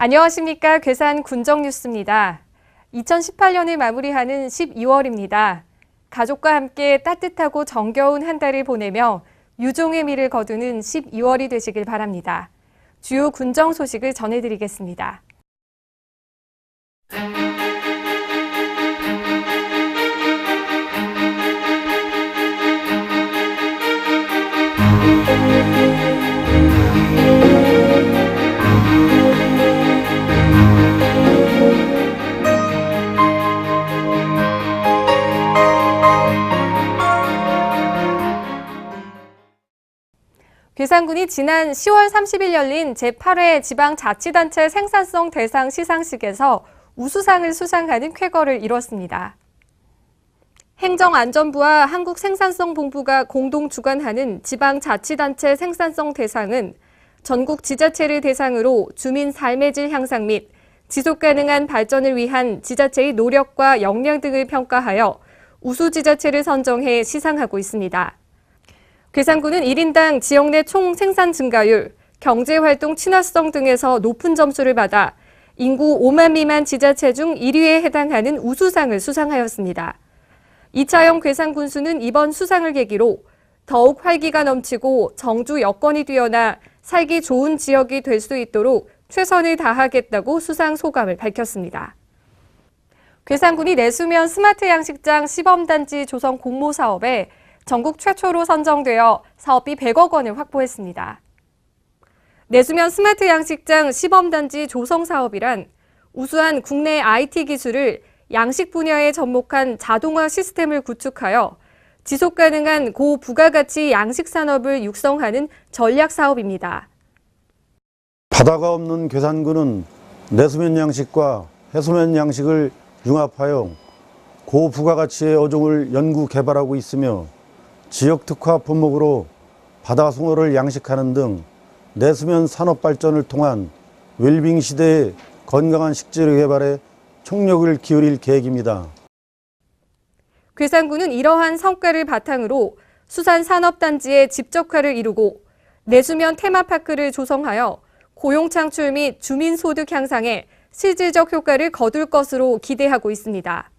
안녕하십니까. 괴산 군정뉴스입니다. 2018년을 마무리하는 12월입니다. 가족과 함께 따뜻하고 정겨운 한 달을 보내며 유종의 미를 거두는 12월이 되시길 바랍니다. 주요 군정 소식을 전해드리겠습니다. 괴산군이 지난 10월 30일 열린 제8회 지방자치단체 생산성 대상 시상식에서 우수상을 수상하는 쾌거를 이뤘습니다. 행정안전부와 한국생산성본부가 공동 주관하는 지방자치단체 생산성 대상은 전국 지자체를 대상으로 주민 삶의 질 향상 및 지속가능한 발전을 위한 지자체의 노력과 역량 등을 평가하여 우수지자체를 선정해 시상하고 있습니다. 괴산군은 1인당 지역 내 총 생산 증가율, 경제활동 친화성 등에서 높은 점수를 받아 인구 5만 미만 지자체 중 1위에 해당하는 우수상을 수상하였습니다. 이차영 괴산군수는 이번 수상을 계기로 더욱 활기가 넘치고 정주 여건이 뛰어나 살기 좋은 지역이 될 수 있도록 최선을 다하겠다고 수상 소감을 밝혔습니다. 괴산군이 내수면 스마트 양식장 시범단지 조성 공모 사업에 전국 최초로 선정되어 사업비 100억 원을 확보했습니다. 내수면 스마트 양식장 시범단지 조성 사업이란 우수한 국내 IT 기술을 양식 분야에 접목한 자동화 시스템을 구축하여 지속가능한 고부가가치 양식 산업을 육성하는 전략 사업입니다. 바다가 없는 괴산군은 내수면 양식과 해수면 양식을 융합하여 고부가가치의 어종을 연구 개발하고 있으며 지역 특화 품목으로 바다 숭어를 양식하는 등 내수면 산업 발전을 통한 웰빙 시대의 건강한 식재료 개발에 총력을 기울일 계획입니다. 괴산군은 이러한 성과를 바탕으로 수산산업단지의 집적화를 이루고 내수면 테마파크를 조성하여 고용 창출 및 주민소득 향상에 실질적 효과를 거둘 것으로 기대하고 있습니다.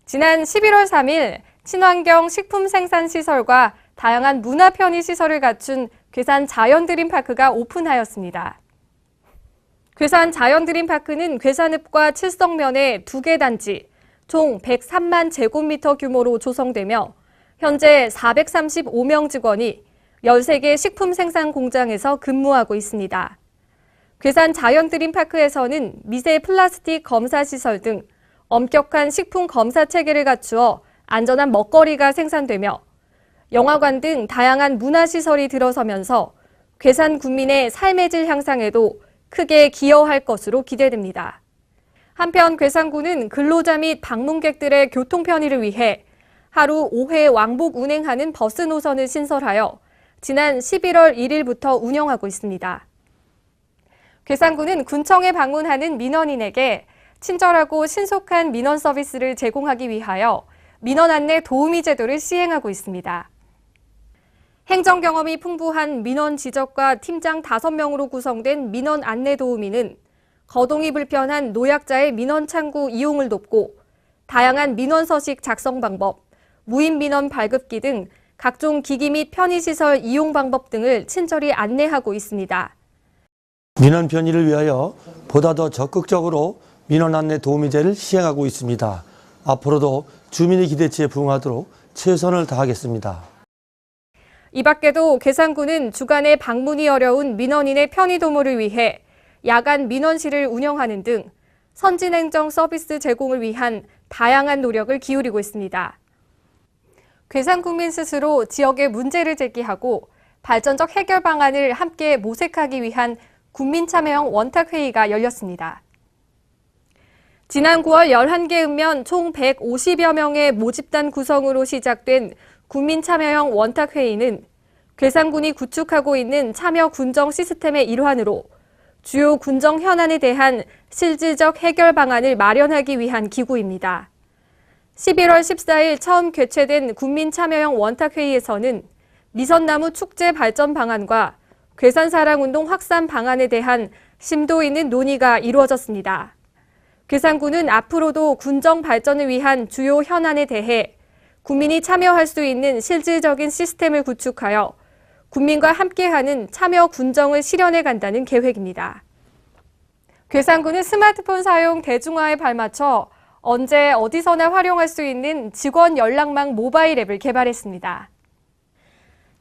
지난 11월 3일 친환경 식품생산시설과 다양한 문화 편의시설을 갖춘 괴산 자연드림파크가 오픈하였습니다. 괴산 자연드림파크는 괴산읍과 칠성면의 2개 단지, 총 103만 제곱미터 규모로 조성되며 현재 435명 직원이 13개 식품 생산 공장에서 근무하고 있습니다. 괴산 자연드림파크에서는 미세 플라스틱 검사 시설 등 엄격한 식품 검사 체계를 갖추어 안전한 먹거리가 생산되며 영화관 등 다양한 문화시설이 들어서면서 괴산 군민의 삶의 질 향상에도 크게 기여할 것으로 기대됩니다. 한편 괴산군은 근로자 및 방문객들의 교통 편의를 위해 하루 5회 왕복 운행하는 버스 노선을 신설하여 지난 11월 1일부터 운영하고 있습니다. 괴산군은 군청에 방문하는 민원인에게 친절하고 신속한 민원 서비스를 제공하기 위하여 민원 안내 도우미 제도를 시행하고 있습니다. 행정 경험이 풍부한 민원 지적과 팀장 5명으로 구성된 민원 안내 도우미는 거동이 불편한 노약자의 민원 창구 이용을 돕고 다양한 민원 서식 작성 방법, 무인 민원 발급기 등 각종 기기 및 편의시설 이용 방법 등을 친절히 안내하고 있습니다. 민원 편의를 위하여 보다 더 적극적으로 민원 안내 도우미제를 시행하고 있습니다. 앞으로도 주민의 기대치에 부응하도록 최선을 다하겠습니다. 이 밖에도 괴산군은 주간에 방문이 어려운 민원인의 편의 도모를 위해 야간 민원실을 운영하는 등 선진행정 서비스 제공을 위한 다양한 노력을 기울이고 있습니다. 괴산군민 스스로 지역의 문제를 제기하고 발전적 해결 방안을 함께 모색하기 위한 군민참여형 원탁회의가 열렸습니다. 지난 9월 11개 읍면 총 150여 명의 모집단 구성으로 시작된 군민참여형 원탁회의는 괴산군이 구축하고 있는 참여 군정 시스템의 일환으로 주요 군정 현안에 대한 실질적 해결 방안을 마련하기 위한 기구입니다. 11월 14일 처음 개최된 군민참여형 원탁회의에서는 미선나무 축제 발전 방안과 괴산사랑운동 확산 방안에 대한 심도 있는 논의가 이루어졌습니다. 괴산군은 앞으로도 군정 발전을 위한 주요 현안에 대해 국민이 참여할 수 있는 실질적인 시스템을 구축하여 국민과 함께하는 참여 군정을 실현해 간다는 계획입니다. 괴산군은 스마트폰 사용 대중화에 발맞춰 언제 어디서나 활용할 수 있는 직원 연락망 모바일 앱을 개발했습니다.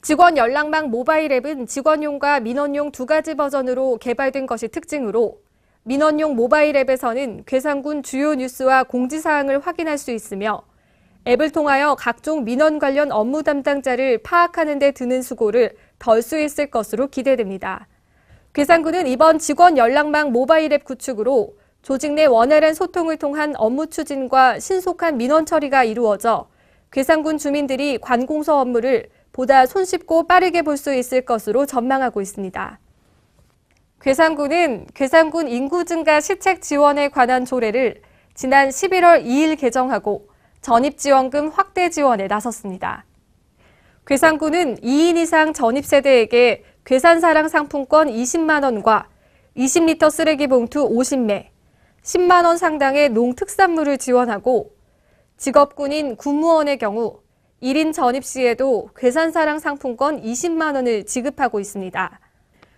직원 연락망 모바일 앱은 직원용과 민원용 두 가지 버전으로 개발된 것이 특징으로 민원용 모바일 앱에서는 괴산군 주요 뉴스와 공지사항을 확인할 수 있으며 앱을 통하여 각종 민원 관련 업무 담당자를 파악하는 데 드는 수고를 덜 수 있을 것으로 기대됩니다. 괴산군은 이번 직원 연락망 모바일 앱 구축으로 조직 내 원활한 소통을 통한 업무 추진과 신속한 민원 처리가 이루어져 괴산군 주민들이 관공서 업무를 보다 손쉽고 빠르게 볼 수 있을 것으로 전망하고 있습니다. 괴산군은 괴산군 인구 증가 시책 지원에 관한 조례를 지난 11월 2일 개정하고 전입지원금 확대 지원에 나섰습니다. 괴산군은 2인 이상 전입세대에게 괴산사랑 상품권 20만 원과 20리터 쓰레기 봉투 50매, 10만 원 상당의 농특산물을 지원하고 직업군인 군무원의 경우 1인 전입 시에도 괴산사랑 상품권 20만 원을 지급하고 있습니다.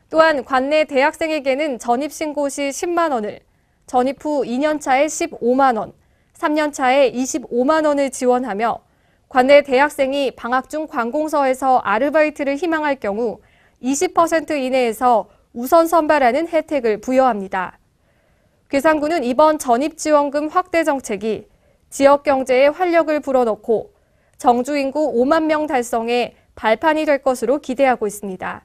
또한 관내 대학생에게는 전입신고 시 10만 원을, 전입 후 2년 차에 15만 원, 3년 차에 25만 원을 지원하며 관내 대학생이 방학 중 관공서에서 아르바이트를 희망할 경우 20% 이내에서 우선 선발하는 혜택을 부여합니다. 괴산군은 이번 전입지원금 확대 정책이 지역 경제에 활력을 불어넣고 정주 인구 5만 명 달성에 발판이 될 것으로 기대하고 있습니다.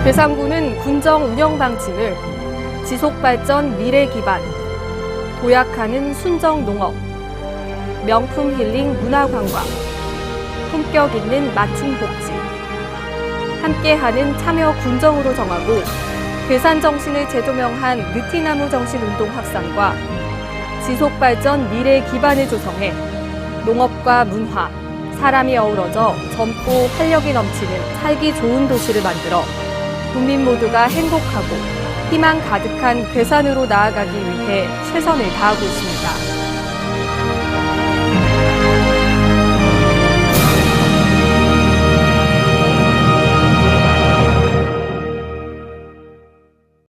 괴산군은 군정 운영 방침을 지속발전 미래 기반, 도약하는 순정 농업, 명품 힐링 문화 관광, 품격 있는 맞춤 복지, 함께하는 참여 군정으로 정하고 괴산 정신을 재조명한 느티나무 정신 운동 확산과 지속발전 미래 기반을 조성해 농업과 문화, 사람이 어우러져 젊고 활력이 넘치는 살기 좋은 도시를 만들어 국민 모두가 행복하고 희망 가득한 괴산으로 나아가기 위해 최선을 다하고 있습니다.